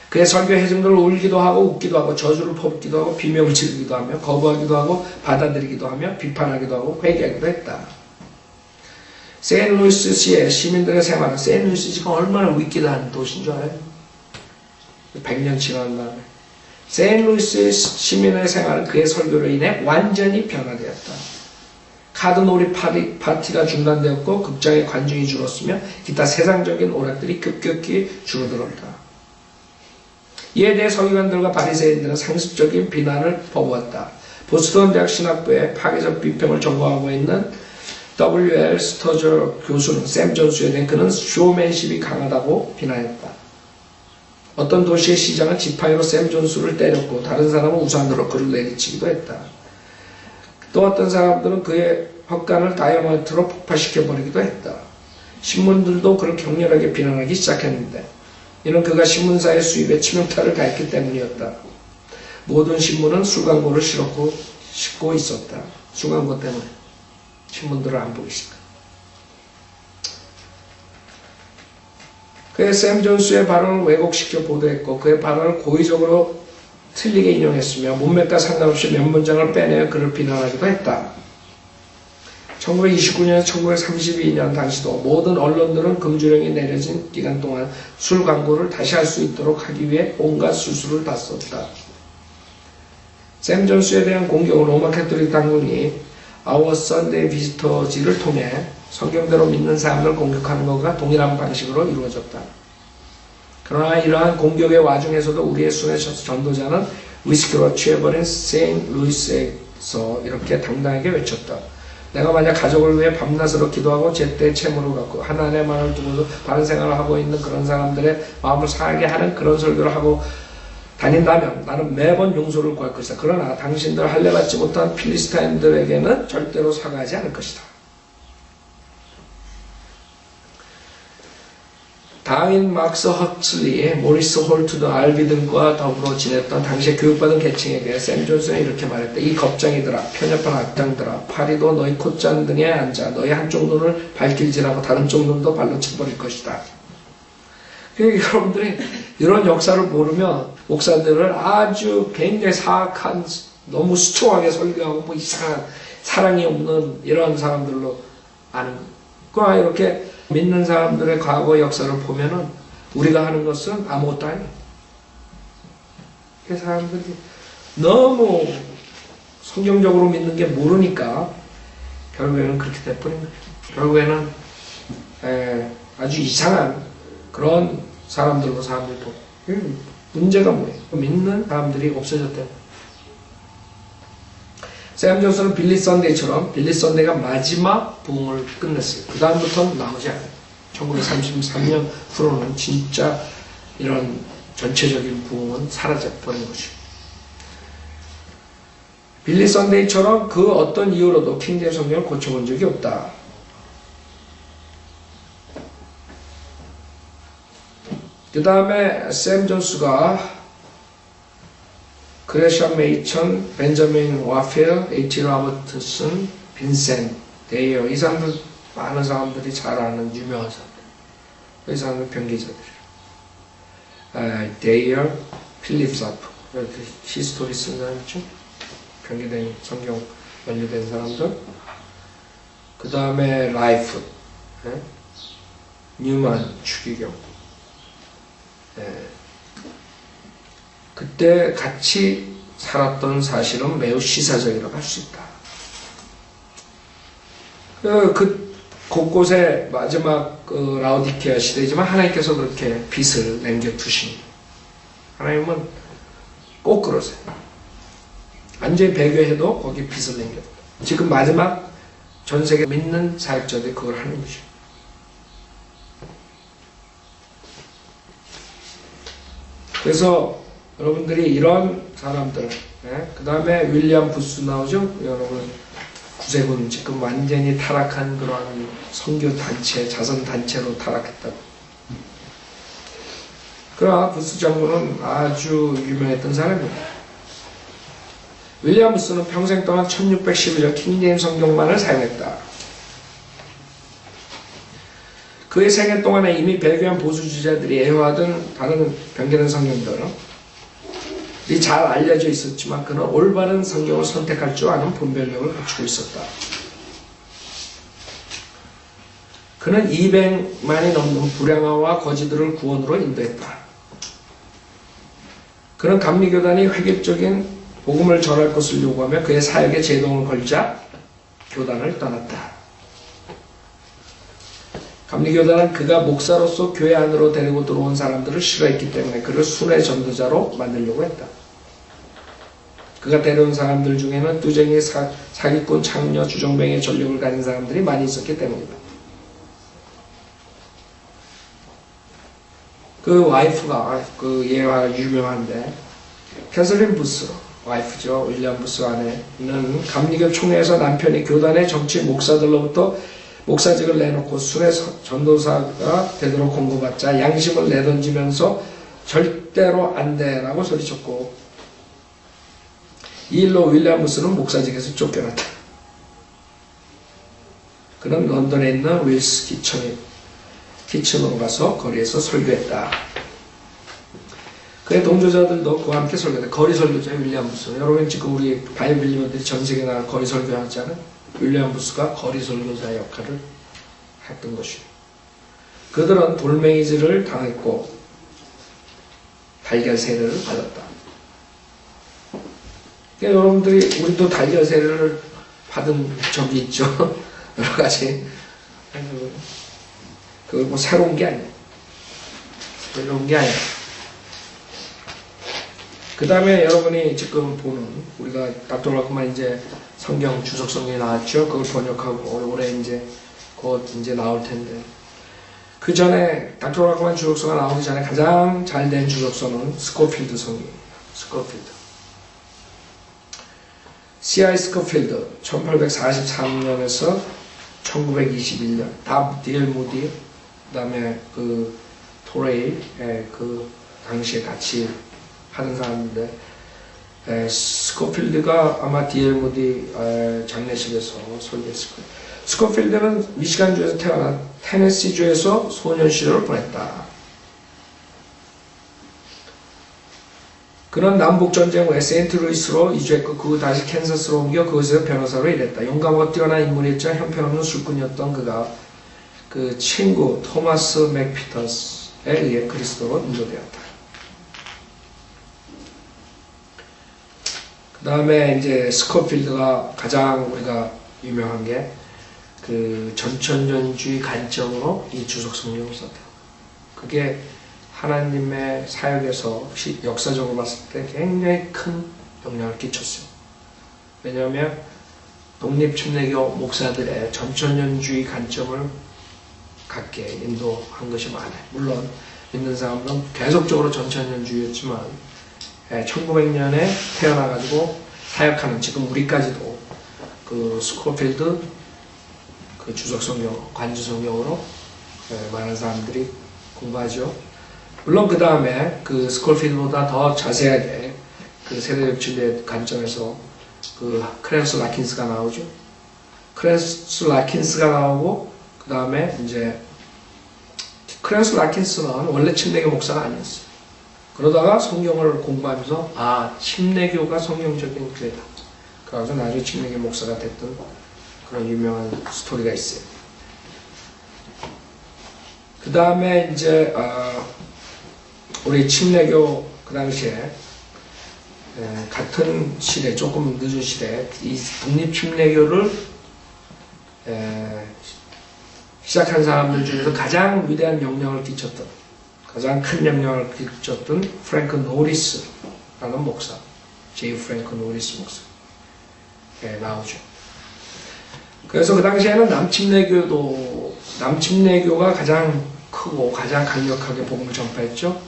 그의 설교 해증들을 울기도 하고 웃기도 하고 저주를 퍼붓기도 하고 비명을 지르기도 하며 거부하기도 하고 받아들이기도 하며 비판하기도 하고 회개하기도 했다. 세인루이스시의 시민들의 생활은, 세인루이스시가 얼마나 위기한 도시인 줄 알아요? 100년 지난 다음에 세인루이스 시민의 생활은 그의 설교로 인해 완전히 변화되었다. 카드놀이 파티가 중단되었고 극장의 관중이 줄었으며 기타 세상적인 오락들이 급격히 줄어들었다. 이에 대해 서기관들과 바리새인들은 상습적인 비난을 퍼부었다. 보스턴 대학 신학부의 파괴적 비평을 전공하고 있는 W.L. 스터저 교수는 샘 존스에 대해 그는 쇼맨십이 강하다고 비난했다. 어떤 도시의 시장은 지팡이로 샘 존스를 때렸고 다른 사람은 우산으로 그를 내리치기도 했다. 또 어떤 사람들은 그의 헛간을 다이아몬드로 폭파시켜버리기도 했다. 신문들도 그를 격렬하게 비난하기 시작했는데 이는 그가 신문사의 수입에 치명타를 가했기 때문이었다. 모든 신문은 술 광고를 싣고 있었다. 술 광고 때문에 신문들을 안 보기 시작. 그의 샘 존스의 발언을 왜곡시켜 보도했고 그의 발언을 고의적으로 틀리게 인용했으며 문맥과 상관없이 몇 문장을 빼내어 그를 비난하기도 했다. 1929년, 1932년 당시도 모든 언론들은 금주령이 내려진 기간 동안 술 광고를 다시 할 수 있도록 하기 위해 온갖 수술을 다 썼다. 샘 존스에 대한 공격은 로마 캐톨릭 당국이 Our Sunday Visitors를 통해 성경대로 믿는 사람을 공격하는 것과 동일한 방식으로 이루어졌다. 그러나 이러한 공격의 와중에서도 우리의 순회 전도자는 위스키로 취해버린 세인루이스에서 이렇게 당당하게 외쳤다. 내가 만약 가족을 위해 밤낮으로 기도하고 제때 채무를 갖고 하나님만을 두고서 바른 생활을 하고 있는 그런 사람들의 마음을 상하게 하는 그런 설교를 하고 다닌다면 나는 매번 용서를 구할 것이다. 그러나 당신들 할례받지 못한 필리스타인들에게는 절대로 사과하지 않을 것이다. 다윈 막스 헉슬리, 모리스 홀트 등 알비 등과 더불어 지냈던 당시에 교육받은 계층에게 샘 존슨은 이렇게 말했다. 이 겁쟁이들아, 편협한 악당들아, 파리도 너희 콧잔 등에 앉아 너희 한쪽 눈을 발길질하고 다른 쪽 눈도 발로 쳐버릴 것이다. 그러니까 여러분들이 이런 역사를 모르면 목사들을 아주 굉장히 사악한, 너무 수초하게 설교하고 뭐 이상한 사랑이 없는 이런 사람들로 아는 거예요. 그러나 이렇게 믿는 사람들의 과거 역사를 보면은 우리가 하는 것은 아무것도 아니에요. 그 사람들이 너무 성경적으로 믿는 게 모르니까 결국에는 그렇게 돼버린 거예요. 결국에는 아주 이상한 그런 사람들로 사람들이 보고 문제가 뭐예요? 믿는 사람들이 없어졌대요. 샘 존슨은 빌리 썬데이처럼 빌리 썬데이가 마지막 부흥을 끝냈어요. 그 다음부터는 나오지 않아요. 1933년 후로는 진짜 이런 전체적인 부흥은 사라져버린 거죠. 빌리 썬데이처럼 그 어떤 이유로도 킹제임스 성경을 고쳐본 적이 없다. 그 다음에 샘 존스가 그레셔 메이천, 벤저민 와필, H. 로버트슨, 빈센트, 데이어, 이 사람들 많은 사람들이 잘 아는 유명한 사람들. 이 사람들 변기자들이에요. 데이어, 필립 사프, 히스토리 쓴 사람이죠. 변기된 성경 연루된 사람들. 그 다음에 라이프, 뉴만, 추기경. 그때 같이 살았던 사실은 매우 시사적이라고 할 수 있다. 그 곳곳에 마지막 라오디케아 시대이지만 하나님께서 그렇게 빛을 남겨두신 하나님은 꼭 그러세요. 완전히 배교해도 거기 빛을 남겨둬. 지금 마지막 전 세계 믿는 사역자들이 그걸 하는 거죠. 그래서 여러분들이 이런 사람들, 그 다음에 윌리엄 부스 나오죠? 여러분, 구세군 지금 완전히 타락한 그러한 선교단체, 자선단체로 타락했다고. 그러나 부스 장군은 아주 유명했던 사람입니다. 윌리엄 부스는 평생 동안 1611년 킹제임스 성경만을 사용했다. 그의 생애 동안에 이미 배교한 보수주의자들이 애호하던 다른 변개된 성경들은 잘 알려져 있었지만 그는 올바른 성경을 선택할 줄 아는 분별력을 갖추고 있었다. 그는 200만이 넘는 불량아와 거지들을 구원으로 인도했다. 그는 감리교단이 획일적인 복음을 전할 것을 요구하며 그의 사역에 제동을 걸자 교단을 떠났다. 감리교단은 그가 목사로서 교회 안으로 데리고 들어온 사람들을 싫어했기 때문에 그를 순회 전도자로 만들려고 했다. 그가 데려온 사람들 중에는 뚜쟁이, 사기꾼, 창녀, 주정뱅이의 전력을 가진 사람들이 많이 있었기 때문이다. 그 와이프가 그 얘가 유명한데 캐서린 부스 와이프죠. 윌리엄 부스 아내는 감리교 총회에서 남편이 교단의 정치 목사들로부터 목사직을 내놓고 순회 전도사가 되도록 공고받자 양심을 내던지면서 절대로 안 돼라고 소리쳤고 이 일로 윌리엄 부스는 목사직에서 쫓겨났다. 그는 런던에 있는 윌스 키친으로 가서 거리에서 설교했다. 그의 동조자들도 그와 함께 설교했다. 거리 설교자 윌리엄 부스. 여러분 지금 우리 바이블리언들이 전 세계에 나가 거리 설교하잖아요. 윌리엄 부스가 거리 설교자 역할을 했던 것이요. 그들은 돌멩이질을 당했고 달걀 세례를 받았다. 그러니까 여러분들이 우리도 달걀 세례를 받은 적이 있죠. 여러 가지. 그거 뭐 새로운 게 아니에요. 새로운 게 아니에요. 그 다음에 여러분이 지금 보는 우리가 닥터라크만 이제 성경 주석 성경이 나왔죠. 그걸 번역하고 올해 이제 곧 이제 나올 텐데 그 전에 닥터라크만 주석서가 나오기 전에 가장 잘 된 주석서는 스코필드 성경이에요. 스코필드. C.I. 스코필드 1843년에서 1921년 다 D.L. 무디 그 다음에 그 토레이 그 당시에 같이 하는 사람인데 스코필드가 아마 D.L. 무디 장례식에서 설교했을 거예요. 스코필드는 미시간주에서 태어나 테네시주에서 소년 시절을 보냈다. 그는 남북전쟁 후에 세인트루이스로 이주했고 그 후 다시 캔자스로 옮겨 그곳에서 변호사로 일했다. 용감하고 뛰어난 인물이었지만 형편없는 술꾼이었던 그가 그 친구 토마스 맥피터스에 의해 그리스도로 인도되었다. 그 다음에 이제 스코필드가 가장 우리가 유명한 게 그 전천년주의 관점으로 이 주석 성경을 썼다. 그게 하나님의 사역에서 역사적으로 봤을 때 굉장히 큰 영향을 끼쳤어요. 왜냐하면 독립침례교 목사들의 전천년주의 관점을 갖게 인도한 것이 많아요. 물론 믿는 사람들은 계속적으로 전천년주의였지만 1900년에 태어나가지고 사역하는 지금 우리까지도 그 스코필드 그 주석성경, 관주성경으로 많은 사람들이 공부하죠. 물론 그 다음에 그 스콜필드보다 더 자세하게 그 세대적 진리의 관점에서 그 크랜스 라킨스가 나오죠. 크랜스 라킨스가 나오고 그 다음에 이제 크랜스 라킨스는 원래 침례교 목사가 아니었어요. 그러다가 성경을 공부하면서 아 침례교가 성경적인 교회다. 그래서 나중에 침례교 목사가 됐던 그런 유명한 스토리가 있어요. 그 다음에 이제 우리 침례교 그 당시에 같은 시대 조금 늦은 시대에 이 독립 침례교를 시작한 사람들 중에서 가장 위대한 영향을 끼쳤던 가장 큰 영향을 끼쳤던 프랭크 노리스라는 목사 제이 프랭크 노리스 목사 나오죠. 그래서 그 당시에는 남침례교가 가장 크고 가장 강력하게 복음을 전파했죠.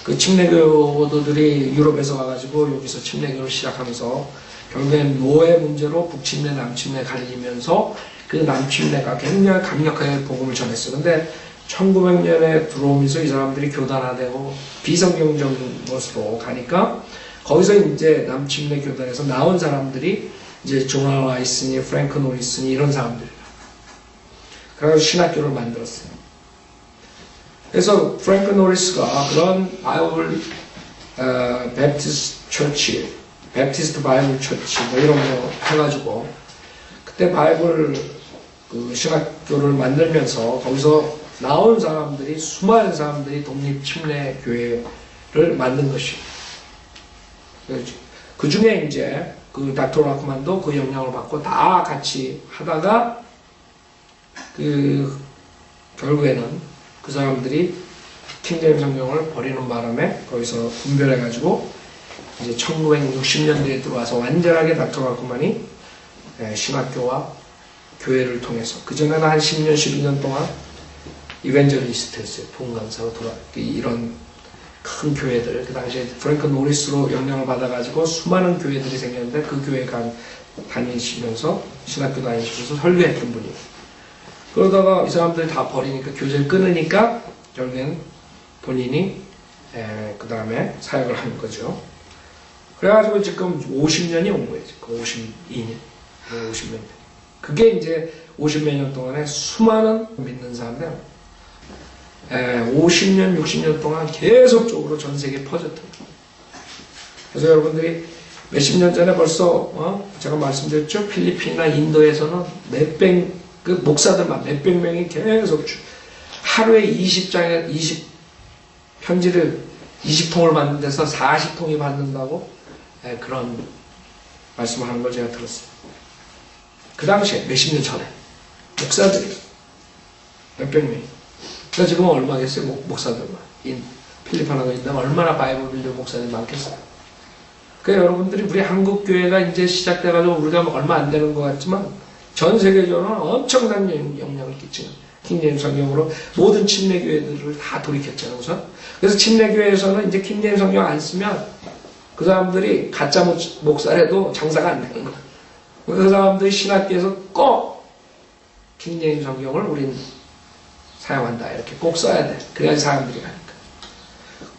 그 침례교도들이 유럽에서 와가지고 여기서 침례교를 시작하면서 결국엔 노예 문제로 북침례, 남침례 갈리면서 그 남침례가 굉장히 강력하게 복음을 전했어요. 근데 1900년에 들어오면서 이 사람들이 교단화되고 비성경적인 것으로 가니까 거기서 이제 남침례 교단에서 나온 사람들이 이제 조나 와이스니, 프랭크 노리스니 이런 사람들이에요. 그래서 신학교를 만들었어요. 그래서 프랭크 노리스가 그런 바이블 베프티스트 바이블 처치 뭐 이런 거 해가지고 그때 바이블 그 신학 교를 만들면서 거기서 나온 사람들이 수많은 사람들이 독립침례교회를 만든 것이에요. 그 중에 이제 그 닥터 라크만도 그 영향을 받고 다 같이 하다가 그 결국에는 그 사람들이 킹제임스 성경을 버리는 바람에 거기서 분별해가지고 이제 1960년대에 들어와서 완전하게 닥터 라크만이 신학교와 교회를 통해서 그전에는 한 10년, 12년 동안 이벤저리스트였어요. 부흥강사로 이런 큰 교회들, 그 당시에 프랭크 노리스로 영향을 받아가지고 수많은 교회들이 생겼는데 그 교회 다니시면서 신학교 다니시면서 설교했던 분이에요. 그러다가 이 사람들이 다 버리니까 교제를 끊으니까 결국엔 본인이 그 다음에 사역을 하는 거죠. 그래가지고 지금 50년이 온 거예요. 지금 52년, 50년. 그게 이제 50몇 년 동안에 수많은 믿는 사람들 50년, 60년 동안 계속적으로 전 세계에 퍼졌던 거예요. 그래서 여러분들이 몇십 년 전에 벌써 제가 말씀드렸죠. 필리핀이나 인도에서는 그 목사들만 몇백 명이 계속 하루에 20 편지를 20통을 받는 데서 40통이 받는다고 그런 말씀을 하는 걸 제가 들었어요. 그 당시에 몇십 년 전에 목사들이 몇백 명이. 그래서 지금 얼마겠어요? 목사들만. 필리핀하고 있다면 얼마나 바이블 빌려 목사들이 많겠어요. 그러니까 여러분들이 우리 한국 교회가 이제 시작돼가지고 우리가 얼마 안 되는 것 같지만 전 세계적으로는 엄청난 영향을 끼치는 킹제임스 성경으로 모든 침례교회들을 다 돌이켰잖아요. 우선. 그래서 침례교회에서는 이제 킹제임스 성경 안 쓰면 그 사람들이 가짜 목사라도 장사가 안 되는 거예요. 그 사람들이 신학교에서 꼭 킹제임스 성경을 우린 사용한다. 이렇게 꼭 써야 돼. 그래야지 사람들이 가니까.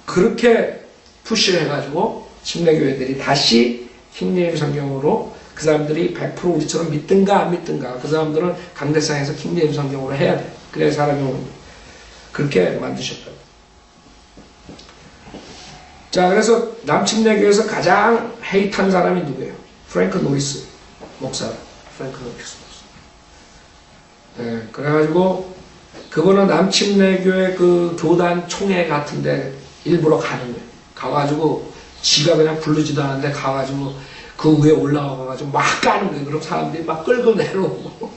그렇게 푸시를 해가지고 침례교회들이 다시 킹제임스 성경으로 그 사람들이 100% 우리처럼 믿든가 안 믿든가 그 사람들은 강대상에서 킹제임스 성경으로 해야 돼. 그래야 사람이 오는 거예요. 그렇게 만드셨다. 자, 그래서 남침례교에서 가장 헤이트한 사람이 누구예요? 프랭크 노리스 목사. 프랭크 노리스 목사. 그래가지고 그분은 남침례교회 그 교단 총회 같은데 일부러 가는 거예요. 가가지고 지가 그냥 부르지도 않았는데 가가지고 그 위에 올라가가지고 막 까는 거예요. 그럼 사람들이 막 끌고 내려오고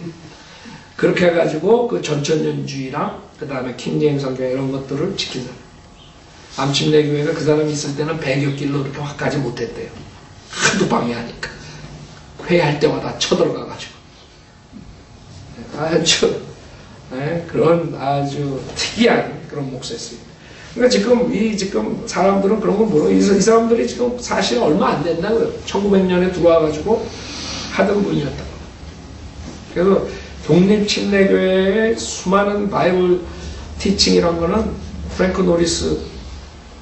그렇게 해가지고 그 전천년주의랑 그 다음에 킹제임스 성경 이런 것들을 지킨 사람. 남침례교회가 그 사람이 있을 때는 100여 길로 이렇게 확 가지 못했대요. 하도 방해하니까 회의할 때마다 쳐들어가가지고 아주 그런 아주 특이한 그런 목사였습니다. 그러니까 지금 사람들은 그런 걸 모르고 이 사람들이 지금 사실 얼마 안 됐나고요. 1900년에 들어와가지고 하던 분이었다. 그래서 독립침례교회의 수많은 바이블 티칭 이런 거는 프랭크 노리스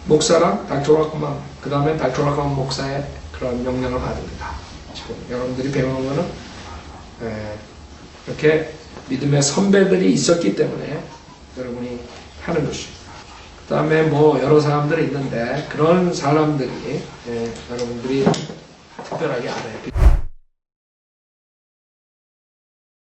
목사랑 닥터 라크만 그 다음에 닥터 라크만 목사의 그런 영향을 받습니다. 지금 여러분들이 배우는 거는 이렇게 믿음의 선배들이 있었기 때문에 여러분이 하는 것이죠. 그 다음에 뭐 여러 사람들이 있는데 그런 사람들이 여러분들이 특별하게 알아야 돼요.